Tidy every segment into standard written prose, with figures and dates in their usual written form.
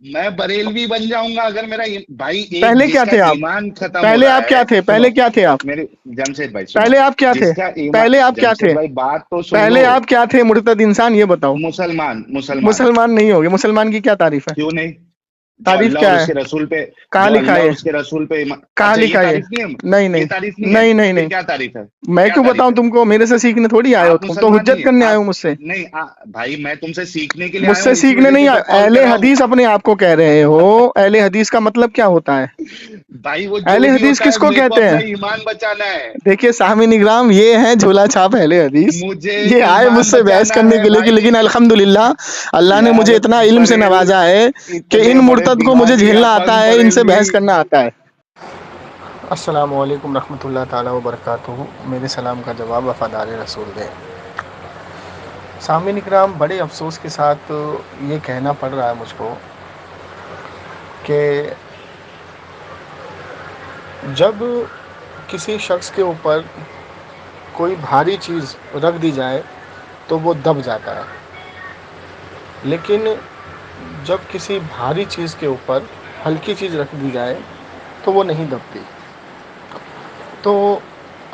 मैं बरेलवी बन जाऊंगा अगर मेरा भाई एक पहले क्या जिसका थे आप? ईमान खत्म हो पहले रहा आप क्या है। थे? सुनो पहले क्या थे आप? मेरे जमशेद भाई, सुनो। पहले आप क्या थे? जिसका ईमान, पहले आप क्या थे? जमशेद भाई बात तो सुन लो। पहले आप क्या थे मुर्तद इंसान, ये बताओ। मुसलमान, मुसलमान। मुसलमान नहीं होगे। मुसलमान की क्या तारीफ है? क्यों नहीं? जो तारीफ अल्लाह क्या और है? उसके रसूल पे, कहाँ जो लिखा अल्लाह है और ये? उसके रसूल पे कहाँ अच्छा, ये लिखा है ये? तारीफ नहीं है? नहीं ये नहीं। तारीफ नहीं है? नहीं नहीं फिर नहीं। क्या तारीफ है? मैं क्या क्यों तारीफ बताऊं है? तुमको? मेरे से सीखने थोड़ी आए हो आप तुम तो, मुसलमान नहीं हुज्जत है करने आए हो आप? मुझसे। नहीं भाई मैं तुमसे सीखने के लिए आया मुझसे हूँ, इसी सीखने वजह नहीं से आए। तो कॉल कर अहले रहा हूँ। हदीस अपने आप को कह रहे हो। अहले हदीस का मतलब क्या होता है? भाई वो जो अहले भी हदीस होता है, किसको मेरे को कहते अपना हैं? ईमान बचाना है। देखिए सामीन इकराम, ये है झोला छाप अहले हदीस। मुझे ये आए ईमान मुझसे बहस बचाना करने है के लिए कि भाई। लेकिन अल्हम्दुलिल्लाह अल्लाह ने मुझे यार इतना इल्म से बरेल, नवाजा है कि इतने इन बड़े मुर्तद को मुझे दिमागी झेलना आता अपन है, इनसे बरेलवी। बहस करना आता है। अस्सलामु अलैकुम रहमतुल्लाह ताला व बरकातुहू। मेरे सलाम का जवाब वफादार रसूल दें। सामीन इकराम, बड़े अफसोस के साथ ये कहना पड़ रहा है मुझको कि जब किसी शख्स के ऊपर कोई भारी चीज़ रख दी जाए तो वो दब जाता है, लेकिन जब किसी भारी चीज़ के ऊपर हल्की चीज़ रख दी जाए तो वो नहीं दबती। तो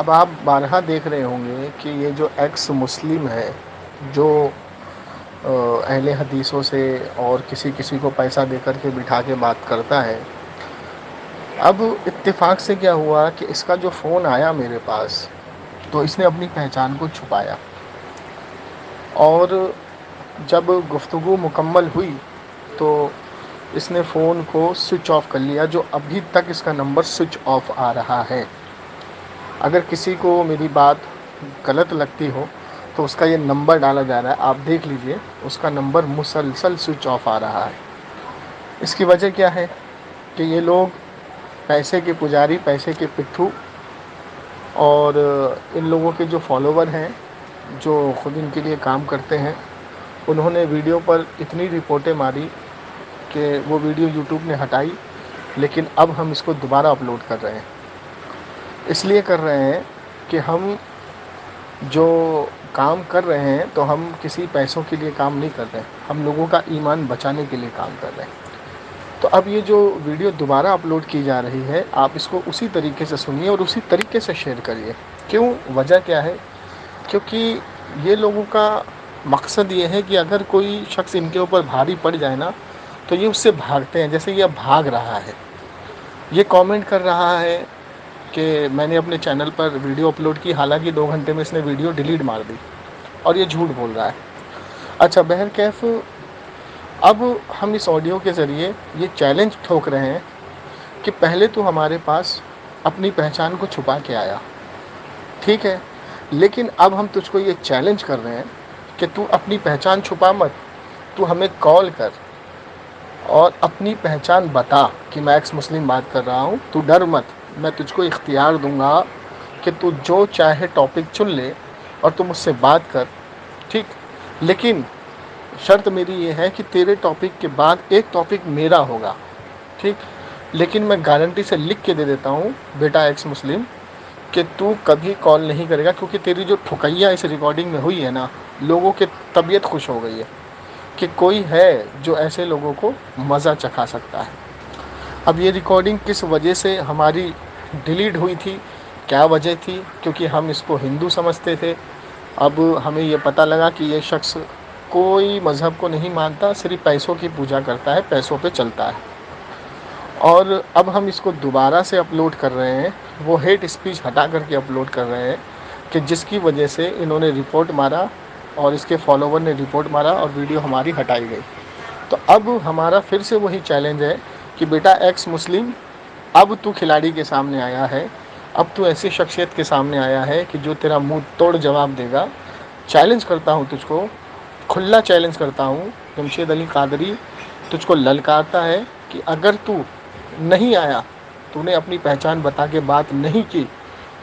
अब आप बारहा देख रहे होंगे कि ये जो एक्स मुस्लिम है, जो अहले हदीसों से और किसी किसी को पैसा देकर के बिठा के बात करता है। अब इत्तेफाक से क्या हुआ कि इसका जो फ़ोन आया मेरे पास, तो इसने अपनी पहचान को छुपाया, और जब गुफ्तगू मुकम्मल हुई तो इसने फ़ोन को स्विच ऑफ कर लिया, जो अभी तक इसका नंबर स्विच ऑफ आ रहा है। अगर किसी को मेरी बात गलत लगती हो तो उसका ये नंबर डाला जा रहा है, आप देख लीजिए, उसका नंबर मुसलसल स्विच ऑफ आ रहा है। इसकी वजह क्या है कि ये लोग पैसे के पुजारी, पैसे के पिट्ठू, और इन लोगों के जो फॉलोवर हैं, जो खुद इनके लिए काम करते हैं, उन्होंने वीडियो पर इतनी रिपोर्टें मारी कि वो वीडियो यूट्यूब ने हटाई, लेकिन अब हम इसको दोबारा अपलोड कर रहे हैं। इसलिए कर रहे हैं कि हम जो काम कर रहे हैं तो हम किसी पैसों के लिए काम नहीं कर रहे हैं, हम लोगों का ईमान बचाने के लिए काम कर रहे हैं। तो अब ये जो वीडियो दोबारा अपलोड की जा रही है, आप इसको उसी तरीके से सुनिए और उसी तरीके से शेयर करिए। क्यों? वजह क्या है? क्योंकि ये लोगों का मकसद ये है कि अगर कोई शख्स इनके ऊपर भारी पड़ जाए ना, तो ये उससे भागते हैं। जैसे ये भाग रहा है, ये कमेंट कर रहा है कि मैंने अपने चैनल पर वीडियो अपलोड की, हालांकि 2 घंटे में इसने वीडियो डिलीट मार दी, और ये झूठ बोल रहा है। अच्छा बहरकैफ, अब हम इस ऑडियो के ज़रिए ये चैलेंज ठोक रहे हैं कि पहले तो हमारे पास अपनी पहचान को छुपा के आया, ठीक है, लेकिन अब हम तुझको ये चैलेंज कर रहे हैं कि तू अपनी पहचान छुपा मत, तू हमें कॉल कर और अपनी पहचान बता कि मैं एक्स मुस्लिम बात कर रहा हूँ। तू डर मत, मैं तुझको इख्तियार दूंगा कि तू जो चाहे टॉपिक चुन ले और तू मुझसे बात कर, ठीक। लेकिन शर्त मेरी ये है कि तेरे टॉपिक के बाद एक टॉपिक मेरा होगा, ठीक। लेकिन मैं गारंटी से लिख के दे देता हूँ बेटा एक्स मुस्लिम कि तू कभी कॉल नहीं करेगा, क्योंकि तेरी जो ठुकैया इस रिकॉर्डिंग में हुई है ना, लोगों की तबीयत खुश हो गई है कि कोई है जो ऐसे लोगों को मज़ा चखा सकता है। अब ये रिकॉर्डिंग किस वजह से हमारी डिलीट हुई थी, क्या वजह थी? क्योंकि हम इसको हिंदू समझते थे। अब हमें ये पता लगा कि ये शख्स कोई मज़हब को नहीं मानता, सिर्फ पैसों की पूजा करता है, पैसों पे चलता है। और अब हम इसको दोबारा से अपलोड कर रहे हैं, वो हेट स्पीच हटा करके अपलोड कर रहे हैं कि जिसकी वजह से इन्होंने रिपोर्ट मारा और इसके फॉलोवर ने रिपोर्ट मारा और वीडियो हमारी हटाई गई। तो अब हमारा फिर से वही चैलेंज है कि बेटा एक्स मुस्लिम, अब तू खिलाड़ी के सामने आया है, अब तू ऐसी शख्सियत के सामने आया है कि जो तेरा मुंह तोड़ जवाब देगा। चैलेंज करता हूँ तुझको, खुला चैलेंज करता हूँ, जमशेद अली कादरी तुझको ललकारता है कि अगर तू नहीं आया, तूने अपनी पहचान बता के बात नहीं की,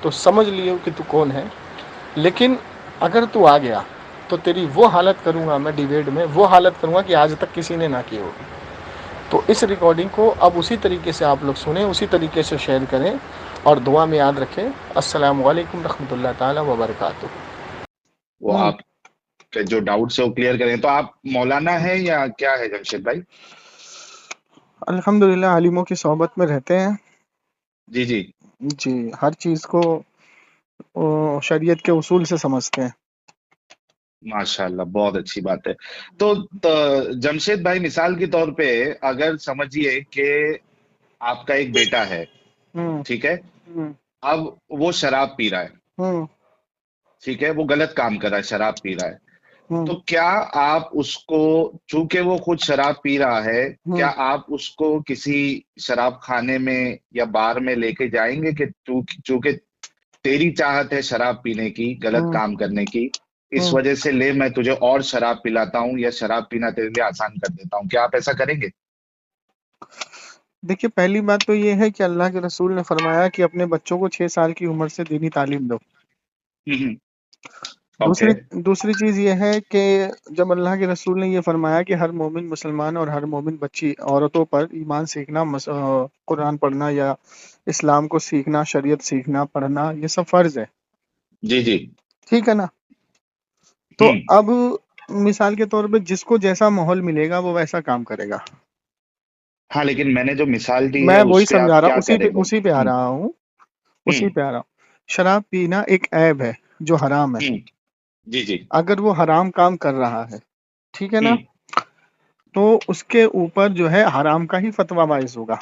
तो समझ लियो कि तू कौन है। लेकिन अगर तू आ गया तो तेरी वो हालत करूँगा मैं डिबेट में, वो हालत करूँगा कि आज तक किसी ने ना की होगी। तो इस रिकॉर्डिंग को अब उसी तरीके से आप लोग सुने, उसी तरीके से शेयर करें और दुआ में याद रखें। अस्सलामु अलैकुम रहमतुल्लाह ताला व बरकातुहू। वो आप के जो डाउट्स है वो क्लियर करें। तो आप मौलाना है या क्या है जमशेद भाई? अल्हम्दुलिल्लाह आलिमों की सोहबत में रहते हैं जी जी। जी। हर चीज को शरीयत के उसूल से समझते हैं। माशाल्लाह, बहुत अच्छी बात है। तो जमशेद भाई, मिसाल के तौर पे अगर समझिए कि आपका एक बेटा है, हम्म। ठीक है, हम्म। अब वो शराब पी रहा है, हम्म। ठीक है, वो गलत काम कर रहा है, शराब पी रहा है, हम्म। तो क्या आप उसको, चूंकि वो खुद शराब पी रहा है, क्या हम्म। आप उसको किसी शराब खाने में या बार में लेके जाएंगे कि तू, चूंकि तेरी चाहत है शराब पीने की, गलत हम्म। काम करने की, इस हम्म। वजह से ले मैं तुझे और शराब पिलाता हूँ या शराब पीना तेरे लिए आसान कर देता हूँ, क्या आप ऐसा करेंगे? देखिए, पहली बात तो ये है कि अल्लाह के रसूल ने फरमाया कि अपने बच्चों को 6 साल की उम्र से दीनी तालीम दो। हम्म। ओके। दूसरी दूसरी चीज ये है कि जब अल्लाह के रसूल ने ये फरमाया कि हर मोमिन मुसलमान और हर मोमिन बच्ची औरतों पर ईमान सीखना, कुरान पढ़ना या इस्लाम को सीखना, शरीयत सीखना, पढ़ना, ये सब फर्ज है। जी जी। ठीक है ना? तो हम्म। अब मिसाल के तौर पे जिसको जैसा माहौल मिलेगा वो वैसा काम करेगा। हाँ, लेकिन मैंने जो मिसाल दी मैं है वही उस पे समझा आप रहा हूँ, क्या करेंगे? उसी पे आ रहा हूँ, उसी हम्म। पे आ रहा हूँ। शराब पीना एक ऐब है जो हराम है। हम्म। जी जी। अगर वो हराम काम कर रहा है, ठीक है ना, हम्म। तो उसके ऊपर जो है हराम का ही फतवा वाइज होगा।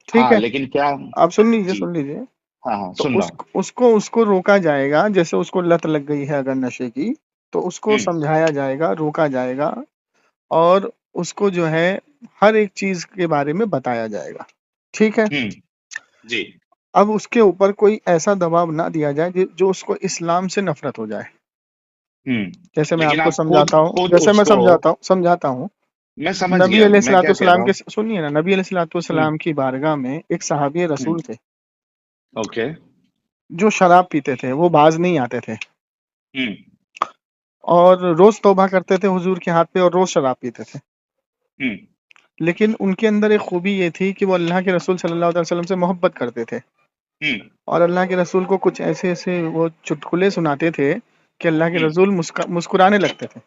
ठीक हाँ, है? लेकिन क्या? आप सुन लीजिए, जी। सुन लीजिए। हाँ हाँ, तो सुन रहा हूँ। उसको रोका जाएगा। जैसे उसको लत लग गई है अगर नशे की, तो उसको हम्म। समझाया जाएगा, रोका जाएगा, और उसको जो है हर एक चीज के बारे में बताया जाएगा। ठीक है? हम्म। जी। अब उसके ऊपर कोई ऐसा दबाव ना दिया जाए जो उसको इस्लाम से नफरत हो जाए। जैसे मैं लेकिन आपको आप खुद समझाता हूँ, खुद उसको, समझाता हूँ। मैं समझ नबी गया, मैं क्या कह रहा अलैहिस्सलाम के, हूँ। सुनिए ना, नबी हम्म। अलैहिस्सलाम की बारगाह में एक सहाबी हम्म। रसूल थे ओके। जो शराब पीते थे, वो बाज नहीं आते थे हम्म। और रोज तौबा करते थे हुजूर के हाथ पे और रोज शराब पीते थे। हम्म। लेकिन उनके अंदर एक खूबी ये थी कि वो अल्लाह के रसूल सल्लल्लाहु अलैहि वसल्लम से मोहब्बत करते थे हम्म। और अल्लाह के रसूल को कुछ ऐसे ऐसे वो चुटकुले सुनाते थे कि अल्लाह के हम्म। रसूल मुस्कुराने लगते थे।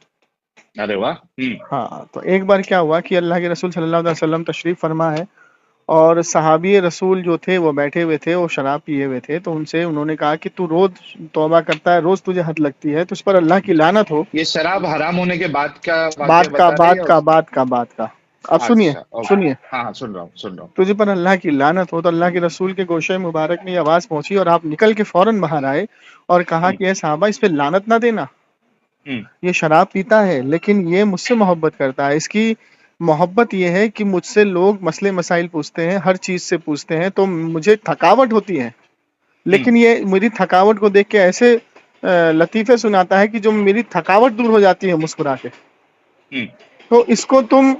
अरे वाह। हम्म। हाँ, तो एक बार क्या हुआ कि अल्लाह के रसूल सल्लल्लाहु अलैहि वसल्लम तशरीफ फरमा है और सहाबी रसूल जो थे वो बैठे हुए थे, वो शराब पिए हुए थे। तो उनसे उन्होंने कहा कि तू रोज तौबा करता है, रोज तुझे हद लगती है, तुझ पर अल्लाह की लानत हो। ये शराब हराम होने के बाद का वाक्य बता रहे हैं या उस? बात का। अब सुनिए, अच्छा, ओके। सुनिए। हाँ हाँ, सुन रहा हूँ, सुन रहा हूँ। तुझे पर अल्लाह की लानत हो। तो अल्लाह के रसूल के गोशे मुबारक में ये आवाज पहुंची और आप निकल के फौरन बाहर आए और कहा हम्म। कि ए साहबा, इस पे लानत ना देना। हम्म। ये शराब पीता है लेकिन ये मुझसे मोहब्बत करता है। इसकी मोहब्बत ये है कि मुझसे लोग मसले मसाइल पूछते हैं, हर चीज से पूछते हैं, तो मुझे थकावट होती है, हम्म। लेकिन ये मेरी थकावट को देख के ऐसे लतीफे सुनाता है कि जो मेरी थकावट दूर हो जाती है मुस्कुरा के। हम्म। तो इसको तुम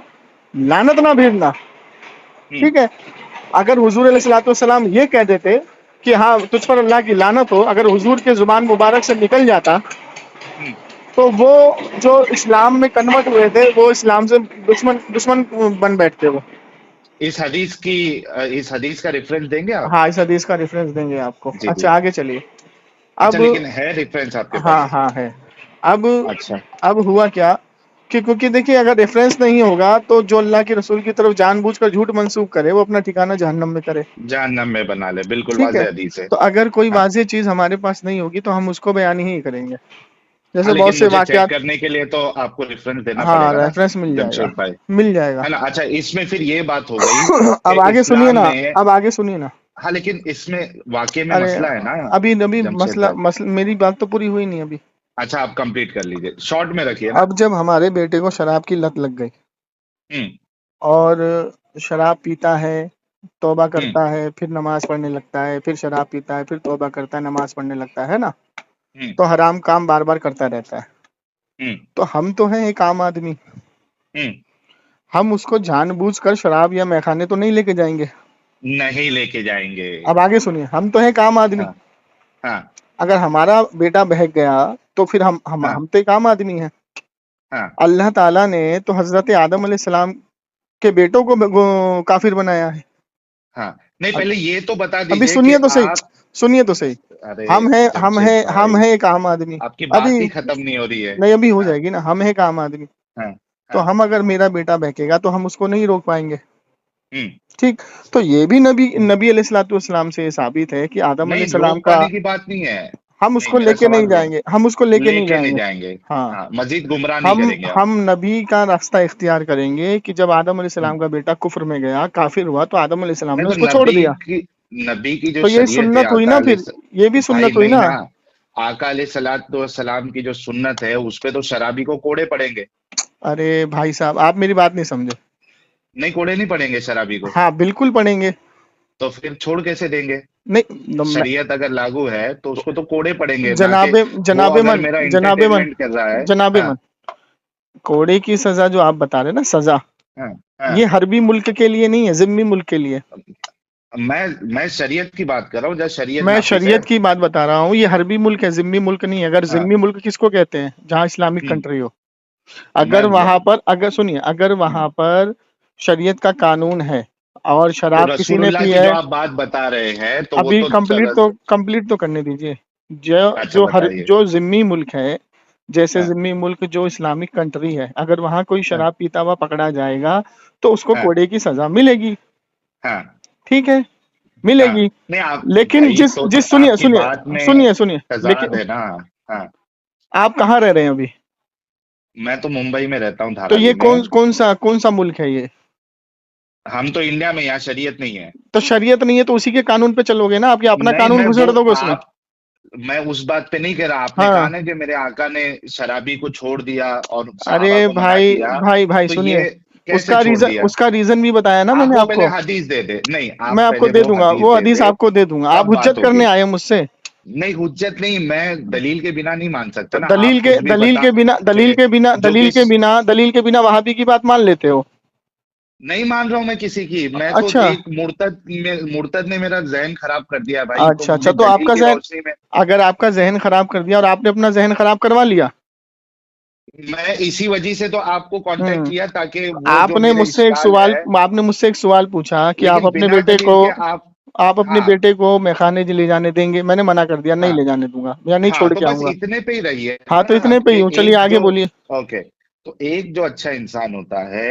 लानत ना भेजना। हम्म। ठीक है? अगर हुजूर अलैहिस्सलाम ये कह देते कि हाँ तुझ पर अल्लाह की लानत हो, अगर हुजूर के जुबान मुबारक से निकल जाता, हम्म। तो वो जो इस्लाम में कन्वर्ट हुए थे वो इस्लाम से दुश्मन दुश्मन बन बैठते वो। इस हदीस का रेफरेंस देंगे आप? हाँ, इस हदीस का रेफरेंस देंगे आपको। जी जी। अच्छा, आगे चलिए। अच्छा, अब लेकिन है रेफरेंस आपके हाँ पास? हाँ है। अब अच्छा। अब हुआ क्या कि क्योंकि देखिए, अगर रेफरेंस नहीं होगा तो जो अल्लाह के रसूल की तरफ जानबूझकर झूठ मंसूब करे वो अपना ठिकाना जहन्नम में करे। जहन्नम में बना ले, बिल्कुल ठीक है? वाज़ेह हदीस है। तो अगर कोई हाँ। वाज़ेह चीज हमारे पास नहीं होगी तो हम उसको बयान ही करेंगे। हाँ, जैसे बहुत लेकिन से मुझे चेक वाकयात। करने के लिए तो आपको रेफरेंस देना हाँ, पड़ेगा ना, रेफरेंस मिल जाएगा, जमशेद भाई, मिल जाएगा। है ना? अच्छा, इसमें फिर ये बात हो गई कि अब आगे सुनिए इस्लाम ना, में, अब आगे सुनिए ना। हाँ, लेकिन इसमें वाकई में अरे, मसला है ना, अभी अभी जमशेद मसला भाई। मेरी बात तो पूरी हुई नहीं अभी। अच्छा, आप कंप्लीट कर लीजिए, शॉर्ट में रखिए ना। अब जब हमारे बेटे को शराब की लत लग गई हम्म। और शराब पीता है, तौबा हम्म। करता है, फिर नमाज पढ़ने लगता है, फिर शराब पीता है, फिर तौबा करता है, नमाज पढ़ने लगता है ना, हम्म। तो हराम काम बार बार करता रहता है। हम्म। तो हम तो हैं एक आम आदमी, हम्म। हम उसको जानबूझकर शराब या मैखाने तो नहीं लेके जाएंगे। नहीं लेके जाएंगे। अब आगे सुनिए, हम तो हैं एक आम आदमी। हाँ हाँ अगर हमारा बेटा बहक गया तो फिर हाँ हम तो एक आम आदमी हैं। हाँ अल्लाह ताला ने तो हजरत आदम अलैहिस्सलाम के बेटों को काफिर बनाया है। हाँ। नहीं, अब पहले ये तो बता अभी दीजिए कि सुनिए तो सही, आप। सुनिए तो सही। अरे हम हैं हम जमशेद हैं हम भाई, हैं एक आम आदमी। आपकी अभी बात ही खत्म नहीं हो रही है। नहीं, अभी हो हाँ, जाएगी ना। हम हैं एक आम आदमी। हाँ, तो हाँ। हम अगर मेरा बेटा बहकेगा तो हम उसको नहीं रोक पाएंगे। हम्म। ठीक। तो ये भी नबी नबी अलैहिस्सलाम से साबित है कि आदम नहीं, अलैहिस्सलाम रोक का पाने की बात नहीं है। हम नहीं, उसको मेरा लेके नहीं सवाल वो जाएंगे, हम उसको लेके नहीं लेके नहीं जाएंगे। जाएंगे। हाँ। हाँ, मजीद गुमराह नहीं हम करेंगे हम। हम नबी का रास्ता इख्तियार करेंगे कि जब आदम हम्म। अलैहिस्सलाम का बेटा कुफ्र में गया, काफिर हुआ, तो आदम अलैहिस्सलाम नहीं ने तो उसको छोड़ दिया। नबी की जो तो ये शरीयत है सुन्नत हुई ना फिर, ये भी भाई सुन्नत हुई नहीं ना। ना। आका अलैहि सलाम की जो सुन्नत है उस पे तो शराबी को कोड़े पड़ेंगे। अरे भाई साहब, आप मेरी बात नहीं समझे। नहीं, कोड़े नहीं पड़ेंगे शराबी को। हाँ बिल्कुल पढ़ेंगे। तो फिर छोड़ कैसे देंगे? नहीं शरीयत अगर लागू है तो उसको तो कोड़े पड़ेंगे ना कि जनाबे वो जनाबे अगर मन, मेरा जनाबे मन, इंटरटेनमेंट कर रहा है। जनाबे हाँ, मन, कोड़े की सजा जो आप बता रहे हैं ना, सजा, हाँ, ये हाँ। हरबी मुल्क के लिए नहीं है, जिम्मी मुल्क के लिए। मैं शरीयत की बात कर रहा हूँ जहाँ शरीयत मैं नाफिज है। शरीयत की बात बता रहा हूँ, ये हरबी मुल्क है, जिम्मी मुल्क नहीं है। अगर हाँ। जिम्मी मुल्क किसको कहते हैं? जहाँ इस्लामिक हम्म। कंट्री हो। मैं अगर वहां पर, अगर सुनिए, अगर हम्म, वहां पर शरीयत का कानून है और तो शराब किसी ने रसूलुल्लाह पी की है। जो आप बात बता रहे हैं तो वो अभी तो कंप्लीट तो करने दीजिए। जो अच्छा, बताइए। जो जिम्मी मुल्क है, जैसे हाँ, जिम्मी मुल्क जो इस्लामिक कंट्री है, अगर वहां कोई हाँ, शराब पीता हुआ पकड़ा जाएगा तो उसको हाँ, कोड़े की सजा मिलेगी। हाँ, ठीक है, हाँ। मिलेगी। नहीं, आप लेकिन भाई जिस तो जिस सुनिए आपकी सुनिए बात में सुनिए सुनिए, तजाद लेकिन है ना। हाँ। आप कहाँ रह रहे हैं अभी? मैं तो मुंबई में रहता हूँ, तो ये धारावी में। कौन सा मुल्क है ये? हम तो इंडिया में, यहाँ शरीयत नहीं है। तो शरीयत नहीं है तो उसी के कानून पे चलोगे ना, आप या अपना नहीं, कानून घुसेड़ दोगे उसमें। मैं उस बात पे नहीं कह रहा। आपने कहा हाँ। ना कि मेरे आका ने शराबी को छोड़ दिया और अरे सहाबा को मना भाई किया। भाई भाई तो सुनिए, ये कैसे छोड़ दिया? उसका रीजन भी बताया ना आप मैंने वो पहले आपको। हदीस दे दे। नहीं, मैं आप आपको पहले दे वो दूंगा, हदीस वो दे हदीस दे, आपको दे दूंगा। आप तब बात हुज्जत करने होगी। आए हैं मुझसे। नहीं, हुज्जत नहीं, मैं दलील के बिना नहीं मान सकता तो ना। आप कुछ भी बता के जो कि दलील के बिना वहाबी की बात मान लेते हो। नहीं मान रहा हूं मैं किसी की। मैं तो अच्छा एक मुर्तद ने मेरा जहन खराब कर दिया भाई, तो अच्छा अच्छा, मुझे तो दलील आपका की जहन, रोशनी में। अगर आपका जहन खराब कर दिया और आपने अपना जहन खराब करवा लिया। मैं इसी वजह से तो आपको कांटेक्ट हम्म। किया ताकि वो जो मेरे इश्काल है। आपने मुझसे एक सवाल पूछा कि लेकिन बिना दलील के आप। आप अपने हाँ, बेटे को मैखाने ले जाने देंगे? मैंने मना कर दिया, नहीं हाँ, ले जाने दूंगा या नहीं हाँ। छोड़ तो के बस आऊंगा। इतने पे ही रहिए हाँ तो ना इतने पे कि ही हूँ, चलिए एक आगे जो। बोलिए। ओके। तो एक जो अच्छा इंसान होता है,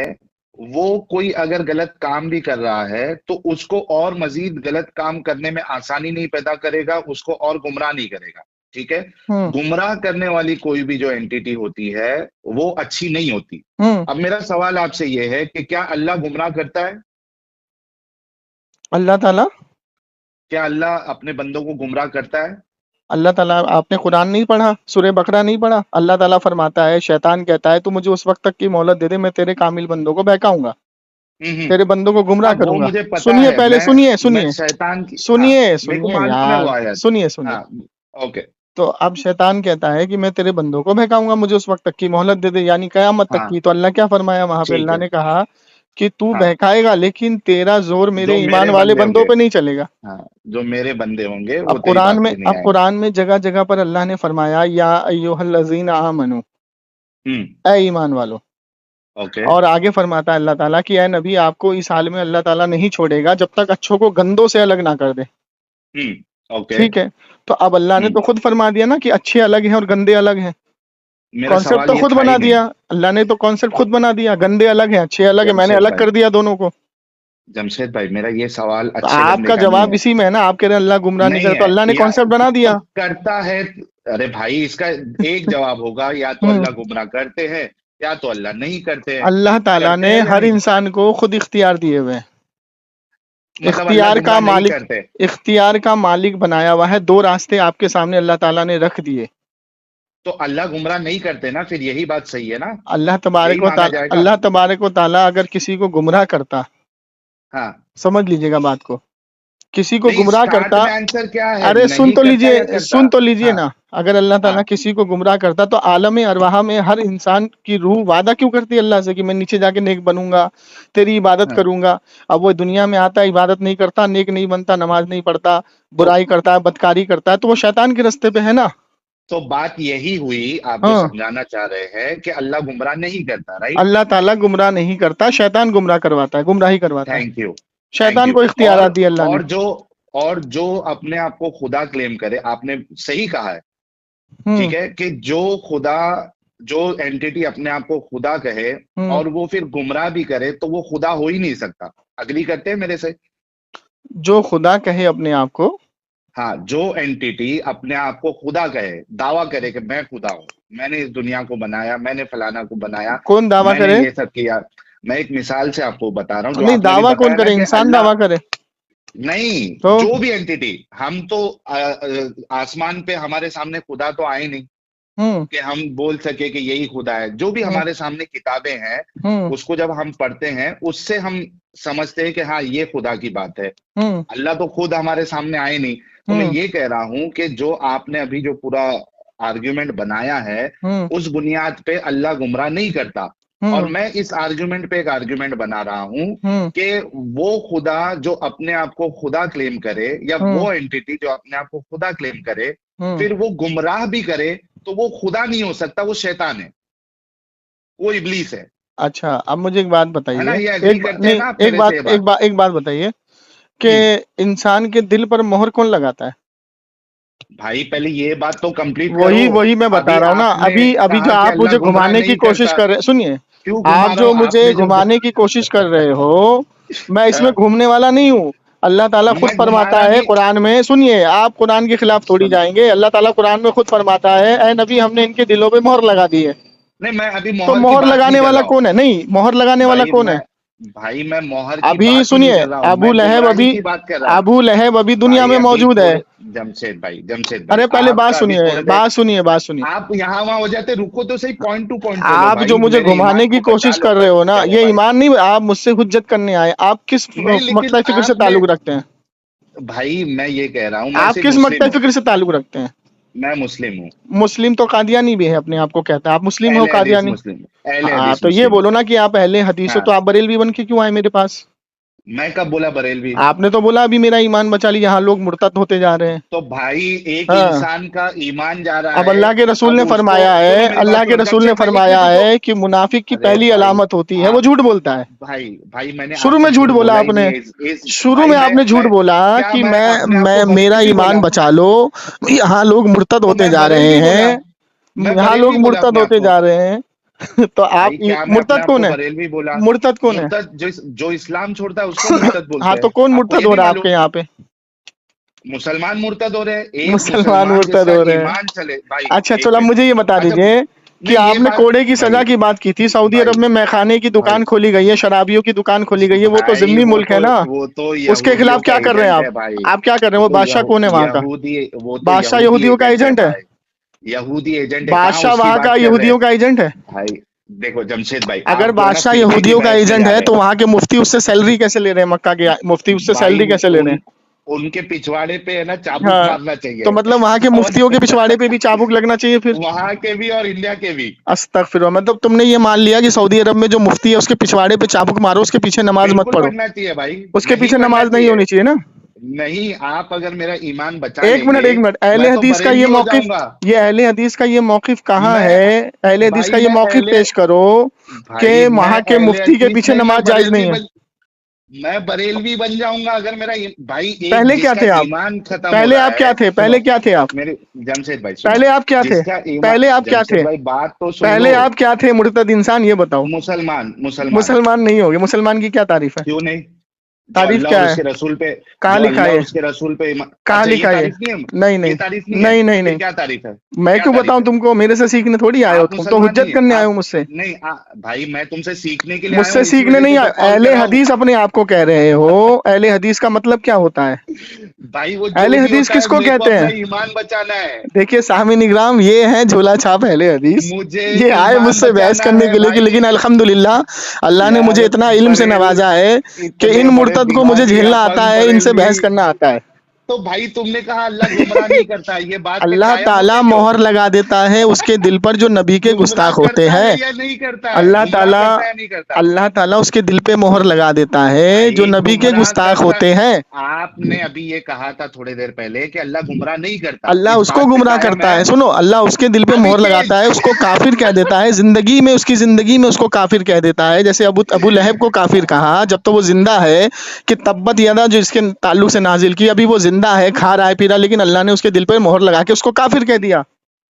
वो कोई अगर गलत काम भी कर रहा है तो उसको और मजीद गलत काम करने में आसानी नहीं पैदा करेगा, उसको और गुमराह नहीं करेगा। ठीक है। हम्म। गुमराह करने वाली कोई भी जो एंटिटी होती है वो अच्छी नहीं होती। हम्म। अब मेरा सवाल आपसे ये है कि क्या अल्लाह गुमराह करता है? अल्लाह ताला, क्या अल्लाह अपने बंदों को गुमराह करता है? अल्लाह ताला, आपने कुरान नहीं पढ़ा? सूरह बकरा नहीं पढ़ा? अल्लाह ताला फरमाता है, शैतान कहता है, तू मुझे उस वक्त तक की मोहलत दे दे, मैं तेरे कामिल बंदों को बहकाऊंगा, हम्म। तेरे बंदों को गुमराह अब वो करूंगा। मुझे पता सुनिए है। पहले, सुनिए मैं सुनिए शैतान की, हाँ, सुनिए मेरे को सुनिए मालूम है वो यार, आयत। सुनिए सुनिए। हाँ। ओके। तो अब शैतान कहता है कि मैं तेरे बंदों को बहकाऊंगा, मुझे उस वक्त तक की मोहलत दे दे, यानी कयामत तक हाँ, की। तो अल्लाह क्या फरमाया वहां पे? ठीक अल्लाह है। ने कहा कि तू हाँ, बहकाएगा लेकिन तेरा जोर जो मेरे ईमान मेरे वाले बंदे बंदों होंगे। पे नहीं चलेगा। हाँ, जो मेरे बंदे होंगे वो तेरी बात पे नहीं अब आएंगे। कुरान में जगह जगह पर अल्लाह ने फरमाया, या अय्युहल्लज़ीना आमनू, हम्म। ए ईमान वालो। ओके। और आगे फरमाता है अल्लाह ताला कि ए नबी, आपको इस हाल में अल्लाह ताला नहीं छोड़ेगा जब तक अच्छों को गंदों से अलग ना कर दे। ओके। ठीक है। तो अब अल्लाह ने हम्म। तो खुद फरमा दिया ना कि अच्छे अलग हैं और गंदे अलग हैं। मेरा कॉन्सेप्ट सवाल तो ये खुद था बना ही नहीं। दिया। अल्लाह ने तो कॉन्सेप्ट खुद बना दिया, गंदे अलग हैं, अच्छे अलग है, मैंने जमशेद अलग भाई, कर दिया दोनों को। जमशेद भाई, मेरा ये सवाल तो अच्छे गंदे आपका का नहीं जवाब है। इसी में है ना, आप कह रहे हैं अल्लाह गुमराह नहीं नहीं करता, है तो अल्लाह ने या कॉन्सेप्ट बना तो दिया। करता है? अरे भाई, इसका एक जवाब होगा, या तो हम्म। अल्लाह गुमराह करते हैं या तो अल्लाह नहीं करते हैं। अल्लाह ताला करते ने हैं या हर नहीं? इंसान को खुद इख्तियार दिए हुए हैं। मतलब अल्लाह इख्तियार का गुमराह नहीं मालिक, करते? इख्तियार का मालिक बनाया हुआ है। दो रास्ते आपके सामने अल्लाह ताला ने रख दिए। तो अल्लाह गुमराह नहीं करते ना, फिर यही बात सही है ना? यही माना जाएगा। अल्लाह तबारक व ताला अगर किसी को गुमराह करता, हाँ। समझ लीजिएगा बात को, किसी को नहीं, गुमराह स्टार्ट करता। में आंसर क्या है, अरे नहीं करता या करता? सुन तो लीजिए हाँ, ना। अगर अल्लाह ताला हाँ, किसी को गुमराह करता तो आलम अरवाह में हर इंसान की रूह वादा क्यों करती है अल्लाह से कि मैं नीचे जाके नेक बनूंगा, तेरी इबादत हाँ। करूंगा। अब वो दुनिया में आता है, इबादत नहीं करता, नेक नहीं बनता, नमाज नहीं पढ़ता, तो बुराई करता है, बदकारी करता है, तो वो शैतान के रास्ते पे है ना। तो बात यही हुई, आप जो हाँ। समझाना चाह रहे हैं कि अल्लाह गुमराह नहीं करता, राइट? अल्लाह ताला गुमराह नहीं करता, शैतान गुमराह करवाता है, गुमराही करवाता है। Thank you. शैतान यू। को इख्तियारात दिए अल्लाह ने। और जो अपने आप को खुदा क्लेम करे, आपने सही कहा है, हम्म ठीक है, कि जो एंटिटी अपने आप को खुदा कहे और वो फिर गुमराह भी करे, तो वो खुदा हो ही नहीं सकता। अग्री करते हैं मेरे से? जो खुदा कहे अपने आप को, हाँ, जो एंटिटी अपने आप को खुदा कहे, दावा करे कि मैं खुदा हूं, मैंने इस दुनिया को बनाया, मैंने फलाना को बनाया, कौन दावा मैंने करे? ये सब किया। मैं एक मिसाल से आपको बता रहा हूँ, जो नहीं, आपने भी दावा कौन बताया ना करे? कि इंसान अल्लाह, दावा करे नहीं, तो? जो भी एंटिटी, हम तो आसमान पे हमारे सामने खुदा तो आए नहीं हम्म कि हम बोल सके कि यही खुदा है। जो भी हम्म हमारे सामने किताबें हैं, हम्म उसको जब हम पढ़ते हैं, उससे हम समझते हैं कि हाँ, ये खुदा की बात है। हम्म अल्लाह तो खुद हमारे सामने आए नहीं। तो मैं हम्म ये कह रहा हूं कि जो आपने अभी जो पूरा आर्ग्यूमेंट बनाया है, हम्म उस बुनियाद पे अल्लाह गुमराह नहीं करता। और हम्म मैं इस आर्ग्यूमेंट पे एक आर्ग्यूमेंट बना रहा हूं हम्म कि वो खुदा जो अपने आप को खुदा क्लेम करे, या हम्म वो एंटिटी जो अपने आप को खुदा क्लेम करे, हम्म फिर वो गुमराह भी करे, तो वो खुदा नहीं हो सकता, वो शैतान है, वो इब्लीस है। अच्छा, अब मुझे एक बात है ना? बताइए। ये एग्री करते हैं नहीं, ना आप मेरे से ये बात? एक बात बताइए कि हम्म। इंसान के दिल पर मोहर कौन लगाता है? भाई पहले ये बात तो कंप्लीट करो। वही मैं बता अभी रहा हूँ ना। आपने अभी जो कहा कि आप अल्लाह मुझे गुमराह घुमाने की नहीं कोशिश करता। कर रहे, सुनिए, क्यों घुमा आप रहा जो हूं? मुझे आपने जो घुमाने की कोशिश कर रहे हो, मैं इसमें घूमने वाला नहीं हूँ। अल्लाह ताला खुद मैं घुमा फरमाता रहा है नहीं। कुरान में, सुनिए, आप कुरान के खिलाफ थोड़ी सुन, जाएंगे। अल्लाह ताला कुरान में खुद फरमाता है, ऐ नबी, हमने इनके दिलों पे मोहर लगा दी है। नहीं, मैं अभी तो मोहर की मोहर बात नहीं लगाने कर वाला रहा हूं। कौन है? नहीं, मोहर लगाने वाला कौन है? मैं मोहर की अभी बात ही नहीं सुनिए, कर रहा हूं, मैं गुमराही की बात कर रहा हूं। अबू लहब अभी दुनिया भाई में अभी मौजूद है। थोड़े, जमशेद भाई अरे पहले बात आपका अभी सुनिए, थोड़ी देर, बात सुनिए। आप यहाँ वहां हो जाते, रुको तो सही, पॉइंट टू पॉइंट बोलो आप जो भाई, मुझे मेरे घुमाने ईमान की को बचा कोशिश लो। कर रहे हो ना, चलो ये भाई। ईमान नहीं, आप मुझसे हुज्जत करने आए। आप किस नहीं, लेकिन मकता फिक्र से आपने, ताल्लुक रखते हैं? भाई मैं ये कह रहा हूं, मैं आप सिर्फ किस मुस्लिम मकता हूँ। फिक्र से ताल्लुक रखते हैं? मैं मुस्लिम हूँ। मुस्लिम तो कादियानी भी है, अपने आप को कहता है। आप मुस्लिम हो अहले हदीस कादियानी? मुस्लिम, अहले हाँ, हदीस तो ये मुस्लिम हूँ। बोलो ना कि आप अहले हदीस हो, हाँ, तो आप बरेलवी बन के क्यों आए मेरे पास? मैं कब बोला बरेलवी? आपने तो बोला अभी मेरा ईमान बचा ली, यहाँ लोग मुर्तद होते जा रहे हैं। तो भाई एक हाँ, इंसान का ईमान जा रहा अब है, अल्लाह के रसूल अब ने उसको, फरमाया है, सुनो मेरी बात, अल्लाह के सुनो रसूल ने जमशेद भाई, एक फरमाया मिनट रुको। है कि मुनाफिक की अरे पहली भाई, अलामत होती है वो आप, झूठ बोलता है। भाई मैंने शुरू आज में तक झूठ झूठ बोला बोला ही नहीं आपने। है। इस शुरू भाई में आपने झूठ मैं बोला क्या कि मैं अपने आप मैं को मेरा मुफ्ती ईमान बोला? बचा लो, यहाँ लोग मुर्तद तो होते मैं जा रहे बरेलवी बोला, हैं, मैं यहाँ लोग बरेलवी बोला मुर्तद अपने आप होते को। जा रहे हैं। तो आप भाई क्या मैं अपने मुर्तद आप कौन को है? बरेलवी बोला? मुर्तद कौन है? मुर्तद जो इस्लाम छोड़ता है उसको मुर्तद हाँ, बोलते तो हैं। कौन आपको मुर्तद ये हो नहीं रहा है आपके मालूम? यहाँ पे? मुसलमान मुर्तद हो रहे हैं, एक मुसलमान मुसलमान मुर्तद जिसका हो रहे हैं। ईमान चले भाई। अच्छा, एक चलो, अब मिनट। मुझे ये बता अच्छा, दीजिए कि नहीं ये आपने बात, कोड़े की भाई सजा की बात की थी। सऊदी भाई अरब में मैखाने की भाई दुकान खोली गई है, शराबियों की दुकान खोली गई है, वो तो भाई जिम्मी मुल्क है ना। वो तो उसके यहूदियों खिलाफ का क्या कर रहे हैं एजेंट आप? है भाई। आप क्या कर रहे हैं? वो बादशाह कौन है वहां का? वो तो बादशाह यहूदी यहूदियों का एजेंट है एजेंट है? भाई। यहूदी एजेंट है, कहाँ बादशाह उसकी वहां का बात कर रहे हैं? यहूदियों का एजेंट है? भाई देखो जमशेद भाई, अगर आप जो है ना बादशाह फीके की यहूदियों का बहस में एजेंट जा है, रहे तो हैं। वहां के मुफ्ती उससे सैलरी कैसे ले रहे हैं? मक्का के मुफ्ती उससे भाई सैलरी कैसे ले रहे हैं? उनके पिछवाड़े पे है ना चाबुक हाँ, मारना तो चाहिए। मतलब वहां के और मुफ्तियों के पिछवाड़े पे भी चाबुक लगना चाहिए फिर? वहां के भी और इंडिया के भी। अस्तगफिरुल्लाह, मतलब तुमने ये मान लिया कि सऊदी अरब में जो मुफ्ती है उसके पिछवाड़े पे चाबुक मारो, उसके पीछे नमाज मत बिल्कुल पढ़ो? पढ़ना चाहिए भाई, उसके नहीं पीछे पढ़ना नमाज नहीं चाहिए। होनी चाहिए ना? नहीं, आप अगर मेरा ईमान बचा एक मिनट, लेंगे, एक मिनट, अहले मैं तो हदीस का ये बरेलवी हो मौकिफ, जाऊंगा। ये अहले हदीस का ये मौकिफ कहाँ मैं है? अहले हदीस का भाई ये मैं मौकिफ अहले पेश करो कि भाई मैं वहां के अहले मुफ्ती के हदीस पीछे नहीं, नमाज जायज नहीं है। मैं बरेलवी बन जाऊंगा अगर मेरा भाई, एक पहले क्या जिसका थे आप? ईमान खत्म हो पहले रहा आप क्या है, थे? सुनो पहले क्या थे आप? मेरे, जमशेद भाई सुनो, पहले आप क्या थे? जिसका ईमान, पहले आप क्या जमशेद थे? भाई बात तो सुन लो। पहले आप क्या थे? मुर्तद इंसान, ये बताओ। मुसलमान, मुसलमान। मुसलमान नहीं होगे? मुसलमान की क्या तारीफ है? क्यों नहीं? जो तारीफ अल्लाह और क्या है? उसके रसूल पे, कहाँ जो लिखा अल्लाह है? और उसके रसूल पे कहाँ अच्छा, ये लिखा है? तारीफ नहीं है? नहीं ये नहीं तारीफ नहीं है? नहीं नहीं फिर नहीं, क्या तारीफ है? मैं क्या क्यों तारीफ बताऊं है? तुमको? मेरे से सीखने थोड़ी आए हो, आप तुम तो मुसलमान हुज्जत नहीं है करने आए हो आप? मुझसे। नहीं भाई मैं तुमसे सीखने के लिए आया मुझसे हूँ, इसी सीखने वजह नहीं से आए। तो कॉल अहले करा हूँ। हदीस अपने आप को कह रहे हो। अहले हदीस का मतलब क्या होता है? भाई वो जो अहले भी हदीस होता है, किसको मेरे को कहते अपना हैं? ईमान बचाना है। देखिए साहब निगराम, ये है झोला छाप अहले हदीस। मुझे ये आए ईमान मुझसे बहस बचाना करने है के लिए भाई। लेकिन अल्हम्दुलिल्लाह अल्लाह ने मुझे यार इतना इल्म से बरेल, नवाजा है कि इतने इन बड़े मुर्तद को मुझे दिमागी झेलना आता अपन है, इनसे बरेलवी। बहस करना आता है। तो भाई तुमने कहा अल्लाह गुमराह नहीं करता, ये बात पे अल्लाह कायम हो ताला गए क्यों? मोहर लगा देता है उसके दिल पर जो नबी के गुमराह गुस्ताख होते करता हैं। है या नहीं करता है? अल्लाह गुमराह ताला करता है या नहीं करता? अल्लाह ताला उसके दिल पे मोहर लगा देता है जो भाई नबी के गुमराह गुस्ताख करता, होते हैं। आपने अभी ये कहा था थोड़ी देर पहले कि अल्लाह गुमराह नहीं करता, अल्लाह इस उसको बात पे गुमराह कायम करता है? है। सुनो, अल्लाह उसके दिल पे अभी मोहर चेंज। लगाता है, उसको काफिर कह देता है, जिंदगी में उसकी जिंदगी में उसको काफिर कह देता है। जैसे अबू अबू लहब को काफिर कहा जब तो वो जिंदा है, कि तब्बत यदा जो इसके ताल्लुक से नाजिल की, अभी वो जिंदा है, खा रहा है पी रहा है, लेकिन अल्लाह ने उसके दिल पे मोहर लगा के उसको काफिर कह दिया।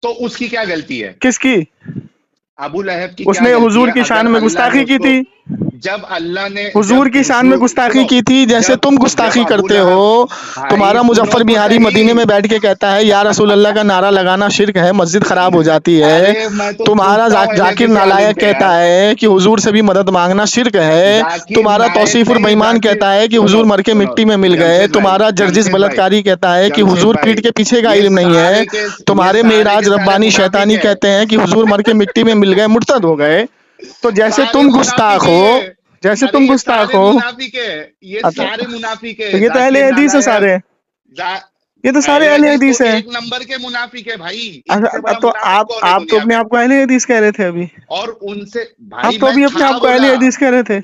तो उसकी क्या गलती है? किसकी? अबू लहब की क्या उसने गलती हुजूर है? की शान अगर में अल्लाह ने गुस्ताखी की उसको, थी। जब अल्लाह ने, हुजूर जब की शान में गुस्ताखी सुनो, की थी, जैसे जब तुम जब गुस्ताखी अबू करते हो। लहब, भाई तुम्हारा सुनो मुजफ्फर तो बिहारी सही। मदीने में बैठ के कहता है या रसूल अल्लाह का नारा लगाना शिर्क है, मस्जिद खराब हो जाती है। अरे मैं तो तुम्हारा पूछता हूँ अहले जाकिर हदीस के आलिम नालायक से कहता यार। है कि हुजूर से भी मदद मांगना शिर्क है। जाकिर तुम्हारा नायक तौसीफुर नहीं, बेईमान जाकिर, कहता है कि सुनो हुजूर मर के सुनो, मिट्टी में मिल गए। जमशेद भाई, तुम्हारा जर्जिस जमशेद भाई, बलात्कारी कहता है कि जमशेद हुजूर भाई, पीठ के पीछे का ये इल्म नहीं है। सारे के, ये तुम्हारे सारे मेराज के सारे रब्बानी मुनाफिक शैतानी है। कहते हैं कि हुजूर मर के मिट्टी में मिल गए, मुर्तद हो गए। तो जैसे सारे तुम मुनाफिक गुस्ताख है हो, ये। जैसे अरे तुम ये गुस्ताख सारे हो। मुनाफिक है, ये तो सारे मुनाफिक तो है, ये तो अहले जाकिर हदीस है नालायक। सारे। जा ये तो सारे अहले अहले हदीस तो हदीस है। एक नंबर के मुनाफिक है भाई, इनसे अच्छा, बड़ा तो मुनाफिक कौन है आप तो दुनिया अपने में? आप को अहले हदीस कह रहे थे अभी। और उनसे, आप भाई तो मैं अभी अपने था आप को बोला, अहले हदीस कह रहे थे।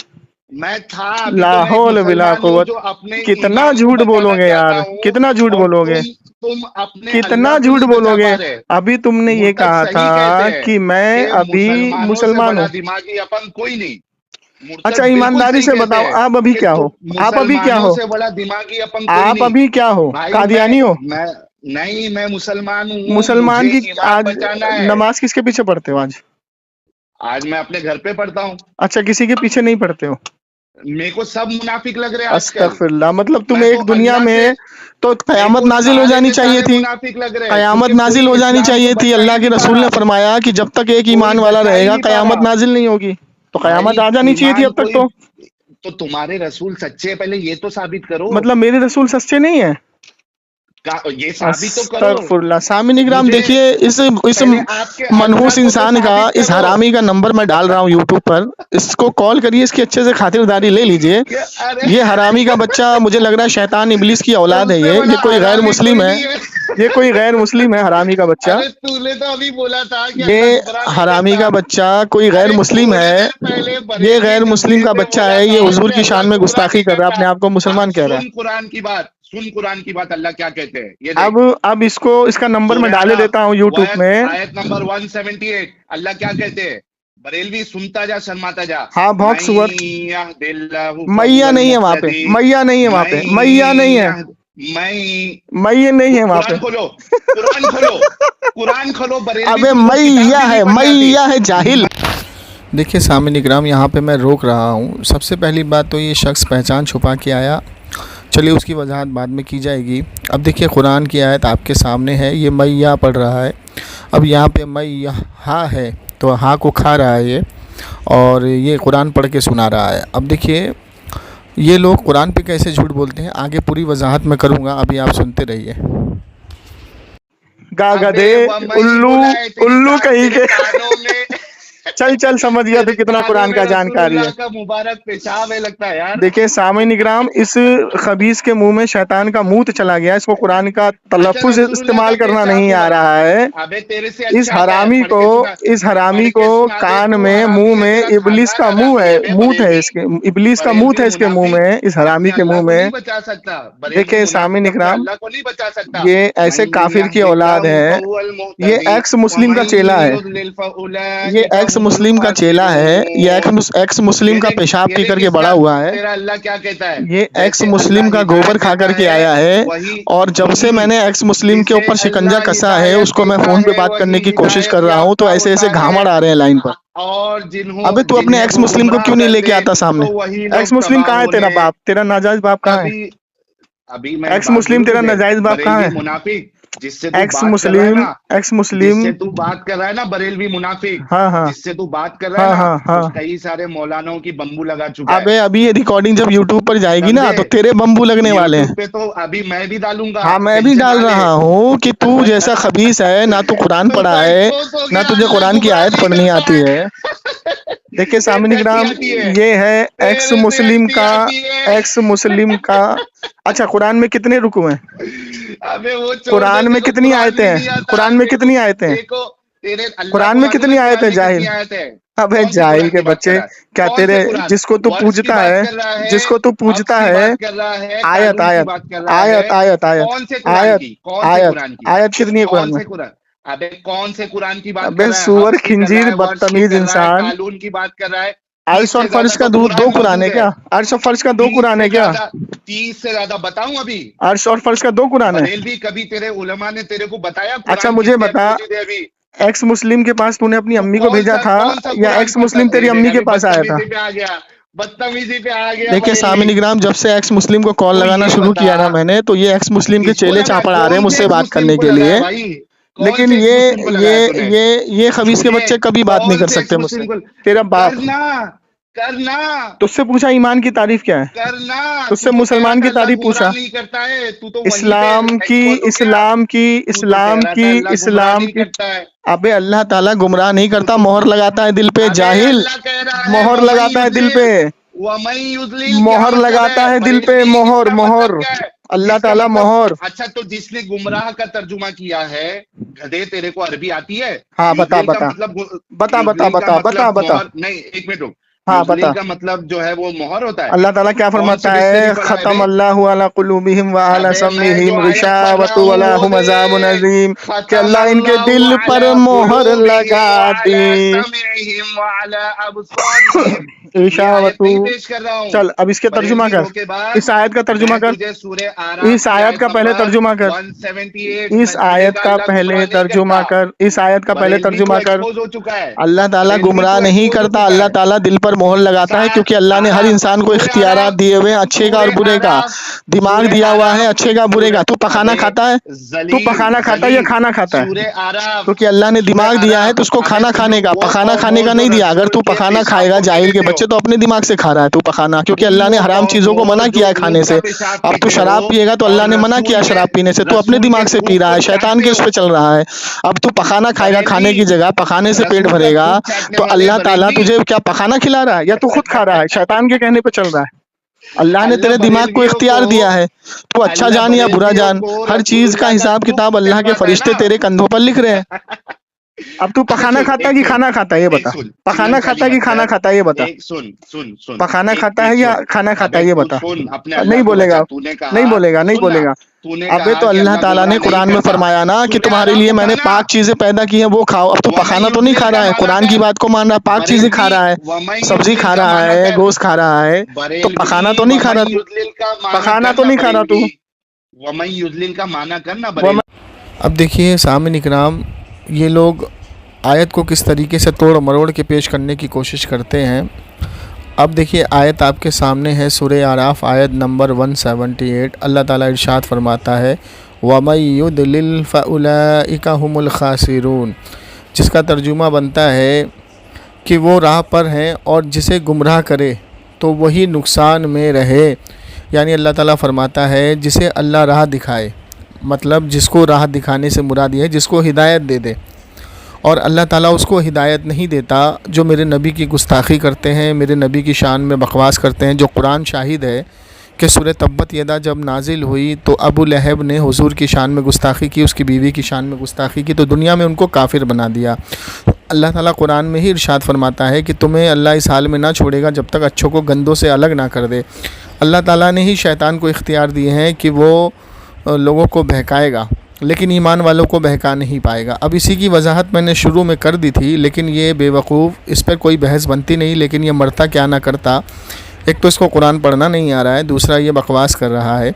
मैं था, अभी तो मैं एक लाहौल बिला मुसलमान हूँ कुव्वत। जो अपने कितना ईमान को झूठ बताना बोलोगे चाहता यार, हूँ। कितना झूठ और बोलोगे, तुम अपने अल्लाह कितना को झूठ नहीं बचा बोलोगे। पा रहे। अभी तुमने ये मुर्तद कहा सही कहते था हैं कि मैं कि अभी मुसलमानों से मुसलमान बड़ा हूँ। दिमागी अपन कोई नहीं। अच्छा, मुर्तद बिल्कुल ईमानदारी सही से कहते बताओ, हैं आप अभी कि क्या तुम हो? आप अभी क्या मुसलमानों हो? से बड़ा दिमागी अपन कोई आप नहीं। अभी क्या हो? भाई कादियानी हो? मैं नहीं, मैं मुसलमान हूँ, मुसलमान मुझे की ईमान आज बचाना है। नमाज किसके पीछे पढ़ते हो आज? आज मैं अपने घर पे पढ़ता हूँ। अच्छा, किसी के पीछे नहीं पढ़ते हो? मेरे को सब मुनाफिक लग रहे हैं आजकल। अस्तगफिरुल्लाह, मतलब तुम मैं तो एक दुनिया अल्लाह से, में, तो मेरे कयामत को नाजिल हो सारे जानी के चाहिए सारे थी। मुनाफिक लग रहे हैं, कयामत क्योंकि कोई नाजिल हो जानी इस्लाम को चाहिए थी। बचा ही अल्लाह के नहीं पा रसूल ने रहा, फरमाया कि जब तक एक कोई ईमान वाला बचा ही रहेगा नहीं पा कयामत रहा। नाजिल नहीं होगी। तो कयामत भाई आ जानी चाहिए थी ईमान अब तक कोई, तो। तो तुम्हारे रसूल सच्चे हैं, पहले ये तो साबित करो। मतलब मेरे रसूल सच्चे नहीं है? ये साबित तो करो अस्तगफुरुल्लाह। सामिन इकराम, मुझे। देखिए इस पहले आपके अल्लाह मनहूस को तो इंसान का, साबित इस करो हरामी का नंबर मैं डाल रहा हूँ यूट्यूब पर। इसको कॉल करिए, इसकी अच्छे से खातिरदारी ले लीजिए। कि अरे ये हरामी का बच्चा, मुझे लग रहा है शैतान इबलीस की औलाद है। तुमसे ये बड़ा कोई गैर हरामी मुस्लिम कोई है। नहीं है। ये कोई गैर मुस्लिम है, हरामी का बच्चा। अरे तूने तो अभी बोला था कि ये अल्लाह गुमराह नहीं हरामी करता। का बच्चा कोई गैर अरे मुस्लिम थोड़े है। देर पहले ये बरेलवी गैर मुस्लिम जमशेद का ने बच्चा बोला है, ये था हुजूर कि की शान अल्लाह में गुमराह गुस्ताखी नहीं कर रहा है, करता। अपने आप को अब मुसलमान कह रहा है। सुन कुरान की बात, सुन कुरान की बात, अल्लाह क्या कहते हैं ये देख। अब इसको, इसका नंबर मैं सूरह डाले आराफ देता हूँ यूट्यूब में। आयत नंबर 178, अल्लाह क्या कहते हैं? बरेलवी सुनता जा, शर्माता जा। हाँ, भौंक मैं सुअर। यहदिल्लाहु मैया फहुवल नहीं है वहां पे, मुहतदी। मैया नहीं है वहां मैं पे, मैया नहीं है। यह मैं मैया नहीं है वहां पे। कुरान खोलो, कुरान खोलो, कुरान खोलो, बरेलवी अबे तुमको किताब मैया भी नहीं है, पढ़नी आती। मैया है, जाहिल। देखिए सामिन इकराम, यहाँ पे मैं रोक रहा हूँ। सबसे पहली बात तो ये शख्स पहचान छुपा के आया, चलिए उसकी वजाहत बाद में की जाएगी। अब देखिए कुरान की आयत आपके सामने है, ये मैया पढ़ रहा है। अब यहाँ पे मैया हा है, तो हा को खा रहा है ये, और ये कुरान पढ़ के सुना रहा है। अब देखिए ये लोग कुरान पे कैसे झूठ बोलते हैं, आगे पूरी वजाहत मैं करूँगा, अभी आप सुनते रहिए। गा गधे, अबे वही उल्लू, बोला है, उल्लू कहीं तेरे के। कानों में चल समझ गया तो तेरे कितना कानों कुरान में का जानकारी रसूलुल्लाह है। का मुबारक पेशाब है लगता है यार। देखिए सामिन इकराम, इस खबीस के मुंह में शैतान का मूत चला गया। इसको कुरान का अच्छा तलफ्फुज रसूलुल्लाह का इस्तेमाल करना पेशाब नहीं आ हुआ। रहा है। अबे तेरे से इस अच्छा आता है, हरामी पढ़ को के सुना, इस हरामी पढ़ को के सुना दे। कान तू में, हरामी मुंह है, में तेरा इबलीस का खानदान मुंह हरामी है, है बे मूत है बरेलवी। इसके, इबलीस का मूत बरेलवी है इसके मुंह मुनाफिक में, इस अपने हरामी के अल्लाह मुंह को नहीं में। बचा सकता, बरेलवी देखिए सामिन मुनाफिक अपने इकराम, अल्लाह को नहीं बचा सकता। ये मैं ऐसे काफिर की औलाद यहदिल्लाहु है। फहुवल ये मुहतदी एक्स व मुस्लिम का मैं चेला है। युद्लिल ये फउलाइका एक्स हुमुल मुस्लिम का चेला है। ये खासिरून। एक्स मुस्लिम का पेशाब ये पी देख करके बड़ा इसका, हुआ है। तेरा अल्लाह क्या कहता है? ये एक्स जैसे अल्लाह मुस्लिम का हिदायत गोबर खा देता करके है आया है। वही, और जब से मैंने एक्स मुस्लिम के जिसे ऊपर शिकंजा अल्लाह कसा है, हिदायत उसको मैं देता फ़ोन पे है बात करने वही की कोशिश कर हिदायत रहा हूँ, तो याफ्ता ऐसे-ऐसे होता है। घामड़ आ रहे हैं लाइन पर। और अबे तू अपने जिन्हें एक्स वो मुस्लिम को गुमराह क्यों नहीं कर लेके दे आता सामने? तो वही एक्स लोग मुस्लिम तबाह कहाँ है तेरा होंगे। बाप? तेरा नाजायज़ बाप कहाँ है? अभी अभी मैं एक्स बात मुस्लिम बोलूं तेरा तुझे, नाजायज़ बाप कहाँ बरेलवी है? मुनाफिक जिससे तू एक्स बात कर रहा है मुस्लिम ना, एक्स मुस्लिम जिससे तू बात कर रहा है ना, बरेलवी मुनाफिक हाँ, हाँ। जिससे तू बात कर रहा है हाँ, ना, हाँ, वो हाँ। कई सारे मौलानाओं की बम्बू लगा चुका है। अबे अभी ये रिकॉर्डिंग जब यूट्यूब पर जाएगी ना, समझे? तो तेरे बम्बू लगने वाले यूट्यूब हैं। पे तो अभी मैं भी डालूंगा, हाँ, मैं भी टेंशन डाल ना ले। रहा हूँ कि तू जैसा खबीस है, ना तू कुरान तू पढ़ा तो है, एक्सपोज हो ना गया, तुझे अल्लाह कुरान की गुमराह आयत नहीं पढ़नी करता आती है। है। देखिए सामिन बेइज्जती इकराम, आती है, ये है एक्स तेरे मुस्लिम बेइज्जती का, आती है। एक्स मुस्लिम का। अच्छा, कुरान में कितने रुकू हैं? अबे वो छोड़ दे, कुरान में देखो कितनी कुरान आयतें भी नहीं हैं? आता। कुरान में देखो कितनी आयतें हैं? देखो, तेरे अल्लाह कुरान को में मालूम कितनी है आयत कुरान है में कितनी जाहिल? आयत है? अबे कौन से जाहिल कुरान के की बात कर बच्चे, रहा है? क्या कौन तेरे से कुरान? जिसको तू वर्ष की पूजता बात है, कर रहा है, जिसको तू अक्स पूजता की है, बात कर रहा है, आयत कानून की आयत बात कर रहा है? आयत आयत आयत कौन से कुरान आयत की? कौन से आयत कुरान की? आयत कितनी है कुरान कौन में? से कुरान? अबे कौन से कुरान की बात कर अबे रहा है? सुअर हक्स की कर रहा खिंजीर है, वर्ष की बदतमीज कर रहा है, इंसान। कानून की बात कर रहा है? अर्श 30 और से फर्श ज्यादा का तो दो कुरान कुरान है मौजूद है। क्या? अर्श और फर्श का दो 30 कुरान से है क्या? ज्यादा, 30 से ज्यादा बताऊं अभी? अर्श और फर्श का दो कुरान है। बरेलवी, कभी तेरे उलमा ने तेरे को बताया अच्छा कुरान मुझे किस जगह बता, मौजूद है अभी? एक्स मुस्लिम के पास तूने अपनी तू अम्मी को भेजा था, कौन सा या कुरान एक्स पढ़ता? मुस्लिम तेरी ये अम्मी देख के अभी पास आया था? बदतमीजी पे आ गया, बदतमीजी पे आ गया देखिए बरेलवी। सामिन इकराम, जब से एक्स मुस्लिम को कॉल तू लगाना ये शुरू बता, किया ना मैंने, तो ये एक्स मुस्लिम के किसको चेले लगाया? चापड़ आ रहे हैं कौन से मुझसे एक्स बात मुस्लिम करने को के लगाया लिए। भाई? कौन लेकिन से एक्स ये मुस्लिम को ये लगाया तूने? ये खबीस के झूठे, बच्चे कभी बात नहीं कौन कर से एक्स सकते मुझसे। मुस्लिम को? तेरा बाप, करना, करना, तुझसे पूछा ईमान की तारीफ क्या है? करना। तुझसे तू तो कह रहा मुसलमान था की अल्लाह तारीफ गुमराह पूछा। नहीं करता है, तू तो वहीं पे इस्लाम की, एक्सपोज हो गया। इस्लाम की, तू तो कह इस्लाम रहा की, था अल्लाह गुमराह इस्लाम नहीं की। करता है। अबे अल्लाह ताला गुमराह नहीं करता, मोहर लगाता है दिल पे अबे जाहिल। अल्लाह कह रहा है मोहर वमई लगाता है दिल युजलिल, पे, वमई युजलिल क्या मोहर मतलब लगाता है है दिल पे, बरेलवी? मोहर इसका मतलब मोहर। क्या है? अल्लाह इसका ताला मतलब, मोहर। अच्छा तो जिसने गुमराह का तर्जुमा किया है, गधे, तेरे को अरबी आती है? हाँ बता युजलिल का बता मतलब, बता बता युजलिल का बता बता मतलब बता। मोहर नहीं, एक मिनट रुक। हाँ युजलिल बता। का मतलब जो है वो मोहर होता है। अल्लाह ताला क्या कौन से फरमाता डिक्शनरी है? पढ़ा है बे? खतम अल्लाहु अला कुलूबिहिम व अला अबे मैं जो समइहिम आयत पढ़ रहा गिशावतु व हूँ वो लहुम अज़ाबुन देख। अज़ीम। कि खतम अल्लाह इनके अल्लाहु दिल अला पर मोहर लगा कुलूबिहिम व अला दी। समिइहिम व अला अबसारिहिम। ये आयत ईशावतु। नहीं पेश कर रहा हूँ। चल अब इसके तर्जुमा बरेलवी, कर, धोखेबाज। इस आयत का तर्जुमा मैं कर, तुझे सूरह आराफ इस की आयत आयत का पहले नंबर तर्जुमा कर, 178 इस में तुझे आयत कहा का अल्लाह पहले गुमराह नहीं तर्जुमा करता। कर, इस आयत का पहले बरेलवी तू तर्जुमा कर। एक्सपोज हो चुका है। अल्लाह ताला बरेलवी गुमराह तू नहीं एक्सपोज हो करता, चुका अल्लाह है। ताला दिल पर मोहर लगाता है, क्योंकि अल्लाह ने हर आराफ, इंसान को सूरह इख्तियारात आराफ, दिए हुए हैं, अच्छे का और सूरह बुरे का। आराफ, दिमाग सूरह दिया हुआ है, आराफ, अच्छे का बुरे का। सूरह, तू पखाना अबे खाता है? तू जलील, पखाना खाता है या जलील, खाना खाता है? सूरह आराफ, क्योंकि अल्लाह ने सूरह दिमाग दिया है आराफ। तुझको अबे खाना तुझे खाने का, वो पखाना कौम खाने हो का जो नहीं दिया। अगर रसूल तू के पखाना पेशाब खाएगा, को नहीं जाहिल के लेते हो। बच्चे, तो अपने दिमाग से खा रहा है तू पखाना, क्योंकि तुम अल्लाह ने वो हराम कौम चीजों को हो मना जो किया है खाने ऊंट का से। पेशाब अब तू पीते हो, शराब पिएगा तो अल्लाह और ने मना किया शराब पीने से, तू अपने रसूल के दिमाग से पी थूक रहा को है, शैतान चाटते के हो। उस पे चल रहा है। अब तू पखाना खाएगा बरेलवी, खाने की जगह, पखाने से पेट रसूल का भरेगा, थूक चाटने तो वाले अल्लाह ताला बरेलवी। तुझे क्या पखाना खिला रहा है, या तू खुद खा रहा है? शैतान के कहने पे चल रहा है। अल्लाह ने अल्लाह तेरे दिमाग को बरेलवियों को, इख्तियार दिया है, तू अच्छा अल्लाह जान या बुरा बरेलवियों जान, को हर चीज का रसूलुल्लाह का हिसाब थूक किताब अल्लाह के चटवाता है फरिश्ते ना। तेरे कंधों पर लिख रहे हैं। अब तू अच्छा पखाना सुन, खाता है एक कि सुन, खाना खाता है ये एक बता। सुन, चिल्लम पखाना चाली खाता है कि मत खाना कर। खाता है ये बता। एक सुन, सुन, सुन, पखाना एक खाता चीज है या सुन। खाना खाता अबे है ये तू बता। सुन, अपने नहीं अल्लाह को बचा। बोलेगा, तूने नहीं कहा, बोलेगा, नहीं सुन ना, बोलेगा। तूने अबे कहा तो कि अल्लाह अल्लाह ताला ने गुमराह नहीं कुरान में करता। फरमाया ना कि सूरह तुम्हारे आराफ लिए मैंने उठाना। पाक चीजें पैदा की हैं, वो खाओ। अब तो वमई पखाना तो नहीं युजलिल खा का रहा है, माना कुरान की कर बात को मान रहा है, पाक चीजें खा बरेलवी, रहा है, वमई सब्जी युजलिल खा का रहा माना है, कर गोश्त खा रहा है, तो बरेलवी, पखाना तो नहीं खा वमई रहा तू। युजलिल का माना पखाना तो करना नहीं खा रहा बरेलवी, तू। वमई युजलिल का माना करना वो बरेलवी। अब देखिए सामिन इकराम, ये लोग आयत को किस तरीके से तोड़ मरोड़ के पेश करने की कोशिश करते हैं। अब देखिए आयत आपके सामने है, सूरह आराफ आयत नंबर 178। अल्लाह ताला इरशाद फरमाता है, वमन युद्लिल फउलाइका हुमुल खासिरून, जिसका तर्जुमा बनता है कि वो राह पर हैं और जिसे गुमराह करे तो वही नुकसान में रहे। यानी अल्लाह ताला फरमाता है जिसे अल्लाह राह दिखाए, मतलब जिसको राह दिखाने से मुराद ये है जिसको हिदायत दे दे, और अल्लाह ताला उसको हिदायत नहीं देता जो मेरे नबी की गुस्ताखी करते हैं, मेरे नबी की शान में बकवास करते हैं। जो कुरान शाहिद है कि सूरह तब्बत यदा जब नाजिल हुई तो अबू लहब ने हुजूर की शान में गुस्ताखी की, उसकी बीवी की शान में गुस्ताखी की, तो दुनिया में उनको काफिर बना दिया। अल्लाह ताला कुरान में ही इरशाद फरमाता है कि तुम्हें अल्लाह इस हाल में ना छोड़ेगा जब तक अच्छों को गंदों से अलग ना कर दे। अल्लाह ताला ने ही शैतान को इख्तियार दिए हैं कि वो लोगों को बहकाएगा, लेकिन ईमान वालों को बहका नहीं पाएगा। अब इसी की वजाहत मैंने शुरू में कर दी थी, लेकिन ये बेवकूफ़, इस पर कोई बहस बनती नहीं, लेकिन ये मरता क्या ना करता। एक तो इसको कुरान पढ़ना नहीं आ रहा है, दूसरा ये बकवास कर रहा है,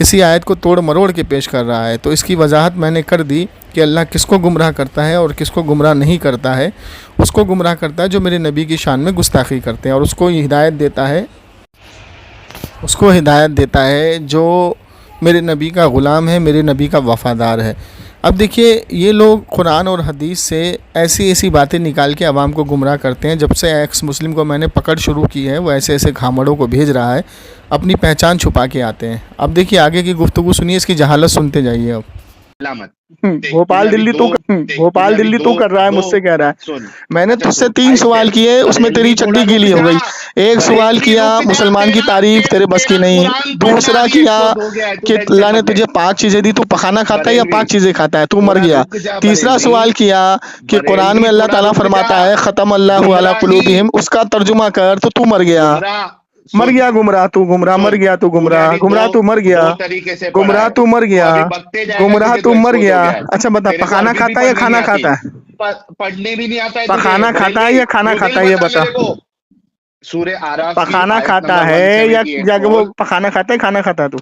इसी आयत को तोड़ मरोड़ के पेश कर रहा है। तो इसकी वजाहत मैंने कर दी कि अल्लाह किसको गुमराह करता है और किसको गुमराह नहीं करता है। उसको गुमराह करता है जो मेरे नबी की शान में गुस्ताखी करते हैं, और उसको हिदायत देता है, उसको हिदायत देता है जो मेरे नबी का ग़ुलाम है, मेरे नबी का वफ़ादार है। अब देखिए ये लोग कुरान और हदीस से ऐसी ऐसी बातें निकाल के आवाम को गुमराह करते हैं। जब से एक्स मुस्लिम को मैंने पकड़ शुरू की है, वो ऐसे ऐसे घामड़ों को भेज रहा है, अपनी पहचान छुपा के आते हैं। अब देखिए आगे की गुफ्तगू सुनिए, इसकी जहालत सुनते जाइए अब। मत देख, भोपाल दिल्ली तू भोपाल दिल्ली तू कर रहा है, मुझसे कह रहा है। सुन, मैंने अच्छा तुझसे सुन, 3 सवाल किए, उसमें तेरी चड्डी गीली हो गई। एक सवाल किया मुसलमान की तारीफ, तेरे बस की नहीं। दूसरा किया कि अल्लाह ने तुझे 5 चीजें दी, तू पखाना खाता है या 5 चीजें खाता है, तू मर गया। तीसरा सवाल किया कि कुरान में अल्लाह ताला फरमाता है खतम अल्लाहु अला कुलूबिहिम, उसका तर्जुमा कर, तो तू मर गया। मर गया गुमराह तू, गुमराह मर गया तू, गुमराह गुमराह तू मर गया, गुमराह तू मर गया, गुमराह तू मर गया। अच्छा बता, पखाना खाता है या खाना खाता है? पढ़ने भी नहीं आता है, पखाना खाता है या खाना खाता है, ये बता। सूरे आराफ की पखाना आयत खाता नंबर है या 178 वो पखाना खाता है, खाना खाता है तू?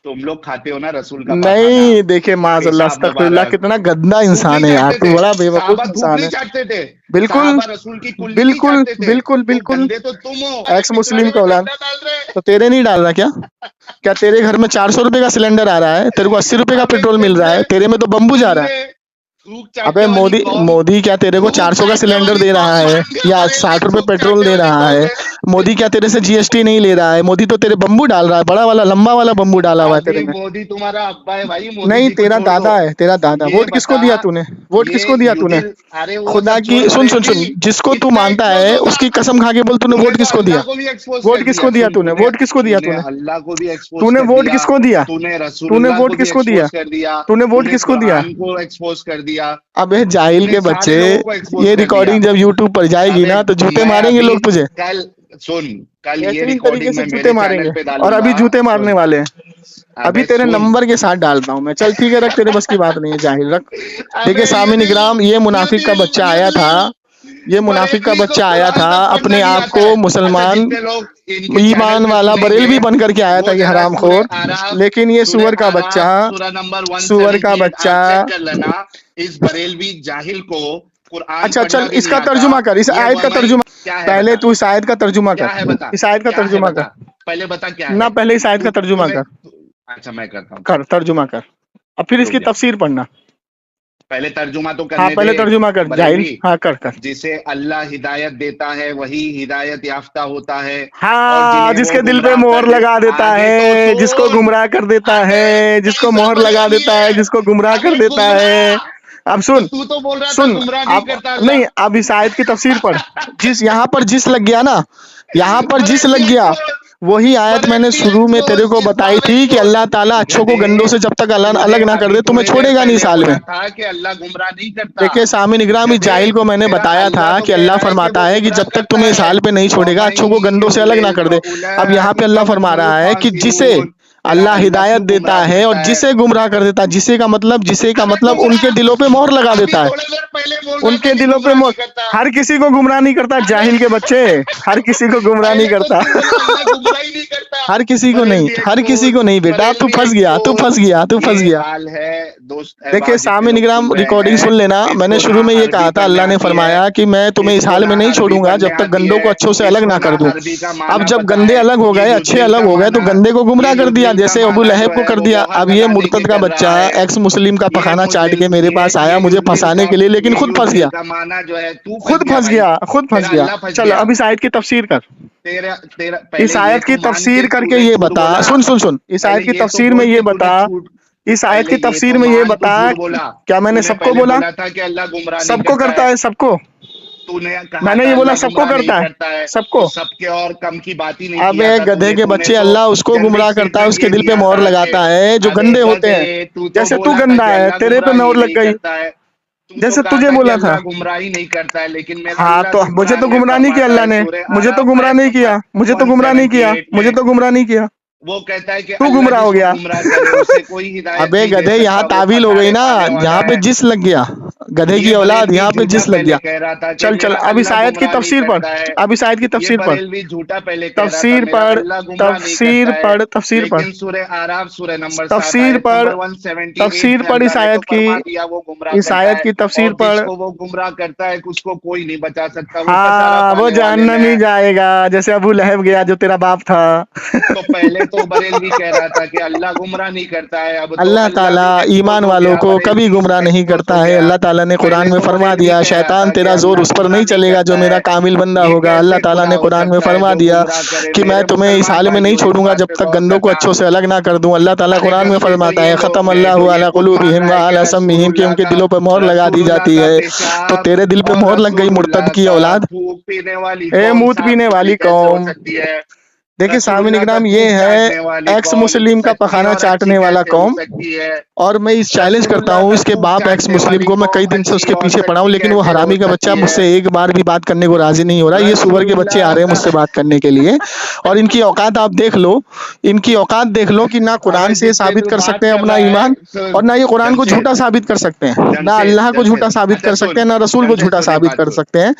तुम लोग खाते हो ना रसूल का नहीं, देखे माज़अल्लाह पेशाब अस्तगफिरुल्लाह, मुबारक। कितना गंदा इंसान है यार तू, बड़ा बेवकूफ इंसान है। चाटते थे बिल्कुल साहबा रसूल की कुल्ली नहीं बिल्कुल चाटते थे। बिल्कुल तो बिल्कुल। गंदे तो तुम हो, एक्स मुस्लिम का पिछवाड़े में औलाद। गंदा डाल रहे। तो तेरे नहीं डाल रहा क्या? क्या तेरे घर में 400 रुपए का सिलेंडर आ रहा है, तेरे को 80 रुपए का पेट्रोल मिल रहा है, तेरे में तो बम्बू जा रहा है। अबे मोदी क्या तेरे को 400 का सिलेंडर दे रहा है या 60 रुपए पेट्रोल दे रहा है? मोदी क्या तेरे से जीएसटी नहीं ले रहा है? मोदी तो तेरे बम्बू डाल रहा है, बड़ा वाला लंबा वाला बम्बू डाला हुआ है तेरे में। मोदी तुम्हारा अब्बा है भाई, मोदी नहीं, जी को तेरा छोड़ दादा दो। है, तेरा दादा। ये वोट किसको बता, दिया तूने? वोट ये किसको दिया तूने? अरे वो खुदा सब की छोड़, सुन सुन सुन, जिसको तू मानता है उसकी कसम खा के बोल, तूने वोट किसको दिया? को भी एक्सपोज वोट कर किसको दिया। दिया तूने? वोट किसको दिया तूने? अल्लाह को भी एक्सपोज तूने कर वोट दिया, किसको दिया? तूने तूने रसूलुल्लाह वोट को भी किसको दिया? एक्सपोज कर दिया, तूने वोट किसको दिया? कुरान को एक्सपोज कर दिया। अबे जाहिल के बच्चे, ये रिकॉर्डिंग जब यूट्यूब पर जाएगी ना तो जूते मारेंगे लोग तुझे। कल सुन, कल ये बेहतरीन तरीके रिकॉर्डिंग से मैं जूते मेरे मारेंगे, चैनल पे और डालूंगा। अभी जूते मारने सुन, वाले हैं। अभी अबे तेरे सुन, नंबर के साथ डालता हूँ मैं। चल ठीक है, रख, तेरे बस की बात नहीं है, जाहिल रख। देखिए सामिन इकराम, ये मुनाफिक का बच्चा आया था, ये मुनाफिक का बच्चा आया था, अपने आप को मुसलमान ईमान वाला बरेलवी बन करके आया था, ये हरामखोर। लेकिन ये सुअर का बच्चा, सुअर का बच्चा। कर लेना इस बरेलवी जाहिल को कुरान अच्छा पढ़ना चल, भी इसका नहीं आता। तर्जुमा कर, इस ये आयत का वही तर्जुमा। क्या है पहले बता, तू इस आयत का तर्जुमा क्या है कर, बता, इस आयत का क्या है तर्जुमा बता, कर पहले बता क्या ना, है। पहले इस आयत का तर्जुमा कर। अच्छा मैं करता हूँ, कर, तर्जुमा कर, अब फिर इसकी तफसीर पढ़ना। पहले तर्जुमा तो करने हाँ पहले दे तर्जुमा कर जाहिल। हाँ कर कर। जिसे अल्लाह हिदायत देता है वही हिदायत याफ्ता होता है। हाँ, जिसके दिल पे मोहर लगा देता है, जिसको गुमराह कर देता है, जिसको मोहर लगा देता है, जिसको गुमराह कर देता है। अब सुन, तू तो बोल रहा था सुन, गुमराह नहीं अब करता नहीं, अब इस आयत की तफसीर पढ़। जिस यहाँ पर जिस लग गया ना, यहाँ पर जिस लग गया, वही आयत मैंने शुरू में तेरे को बताई थी कि अल्लाह ताला अच्छों को गंदों से जब तक अलग ना कर दे तुम्हें छोड़ेगा नहीं साल में। था कि अल्लाह गुमराह नहीं करता। देखिए सामिन इकराम, इस जाहिल को मैंने बताया था कि अल्लाह फरमाता है कि जब तक तुम्हें इस हाल पे नहीं छोड़ेगा, अच्छों को गंदों से अलग ना कर दे। अब यहाँ पे अल्लाह फरमा रहा है कि जिसे अल्लाह हिदायत देता है और जिसे गुमराह कर देता है, जिसे का मतलब उनके दिलों पे मोहर लगा देता है, उनके दिलों पे मोहर। हर किसी को गुमराह नहीं करता जाहिल के बच्चे, हर किसी को गुमराह नहीं करता। हर किसी को नहीं, हर किसी को नहीं बेटा, तू फंस गया, तू फंस गया, तू फंस गया। देखिए सामिन इकराम, रिकॉर्डिंग सुन लेना, मैंने शुरू में ये कहा था, अल्लाह ने फरमाया कि मैं तुम्हें इस हाल में नहीं छोड़ूंगा जब तक गंदों को अच्छों से अलग ना कर दूं। अब जब गंदे अलग हो गए, अच्छे अलग हो गए, तो गंदे को गुमराह कर दिया, जैसे अबू लहब को कर दिया। अब ये मुर्तद का बच्चा एक्स मुस्लिम का पखाना चाट के मेरे पास आया मुझे फंसाने के लिए, लेकिन खुद फंस गया, खुद फंस गया, खुद फंस गया। चल अब इस आयत की तफसीर कर, इस आयत की तफसीर करके ये बता। सुन सुन सुन, इस आयत की तफसीर में ये बता, इस आयत की तफसीर में ये बता, क्या मैंने सबको बोला था कि अल्लाह गुमराह सबको करता है, सबको? तूने कहा मैंने ये बोला सबको करता है, सबको? तो सबके और कम की बात ही नहीं। अबे गधे के बच्चे, अल्लाह उसको गुमराह करता है, उसके दिल पे मोहर लगाता है जो गंदे होते हैं। जैसे तू गंदा है, तेरे पे मोहर लग गई, जैसे तुझे बोला था। गुमराही नहीं करता है, लेकिन मेरा हाँ तो मुझे तो गुमराह नहीं किया अल्लाह ने, मुझे तो गुमराह नहीं किया, मुझे तो गुमराह नहीं किया, मुझे तो गुमराह नहीं किया। वो कहता है कि तू गुमराह हो गया। उसे कोई हिदायत अबे गधे, यहाँ तावील हो गई ना, यहाँ पे जिस लग गया, गधे की औलाद, यहाँ पे जिस लग गया। चल चल, अब इस आयत की तफसीर पढ़, अब इस आयत की तफसीर पढ़, तफसीर पढ़, तफसीर पढ़, तफसीर पढ़, तफसीर पढ़, तफसीर पढ़ इस आयत की, इस आयत की तफसीर पढ़। वो गुमराह करता है, उसको कोई नहीं बचा सकता। हाँ, वो जहन्नम ही जाएगा, जैसे अबू लहब गया जो तेरा बाप था। तो पहले तो बरेलवी कह रहा था कि अल्लाह गुमराह नहीं करता है, अब अल्लाह ताला ईमान वालों को कभी गुमराह नहीं करता है। अल्लाह ताला ताला ने कुरान पहले में तो वो फरमा ये भी दिया, कह रहा शैतान था कि तेरा जोर अल्लाह उस पर नहीं गुमराह नहीं चलेगा जो करता मेरा है। कामिल बंदा ये होगा। अल्लाह कैसे ताला खुदा ने हो कुरान में सकता है फरमा जो दिया गुमराह करे? कि मैं मेरे तुम्हें इस मुसलमान हाल में नहीं भाइयों, इस छोड़ूंगा बात जब पे तक गौर गंदों को करना। अच्छों से अलग ना कर दूं। अल्लाह ताला अरे कुरान में गंदे तो फरमाता ये है, लोग खत्म हैं जो अल्लाहु ये अला खुद मान कुलूबिहिम रहा व है कि अला सम्मिहिम, कि उनके दिलों पर मोहर लगा दी रसूलुल्लाह जाती का है। तो पेशाब तेरे दिल पे और मोहर लग गई मुर्तद रसूलुल्लाह की का औलाद। थूक पीने वाली ए कौम मूत साफ पीने सुथरी वाली कैसे हो कौम। सकती है? देखिए सामईन रसूलुल्लाह का इकराम, ये थूक है चाटने वाली एक्स कौम मुस्लिम का सच्ची पखाना और अच्छी चाटने वाला कैसे हो कौम। सकती है? और मैं इस चैलेंज करता रसूलुल्लाह हूँ का इसके थूक बाप एक्स चाटने मुस्लिम वाली को, मैं कौम कई दिन से अच्छी उसके और पीछे पड़ा हूँ, सच्ची लेकिन वो कैसे हो हरामी का बच्चा सकती है? मुझसे एक बार भी बात करने को राजी नहीं हो रहा। ये सुअर के बच्चे आ रहे हैं मुझसे रसूलुल्लाह बात करने के लिए, और इनकी औकात आप देख लो, इनकी औकात देख लो कि ना कुरान अबे से जितने साबित तू कर बात सकते हैं कर अपना रहा है, ईमान, और सुन ना ये कुरान को जमशेद, झूठा साबित कर सकते हैं, ना जमशेद अल्लाह को झूठा जमशेद साबित अच्छा कर सकते सुन, हैं, ना रसूल को जमशेद झूठा सुन एक साबित बात कर सुन। सकते हैं।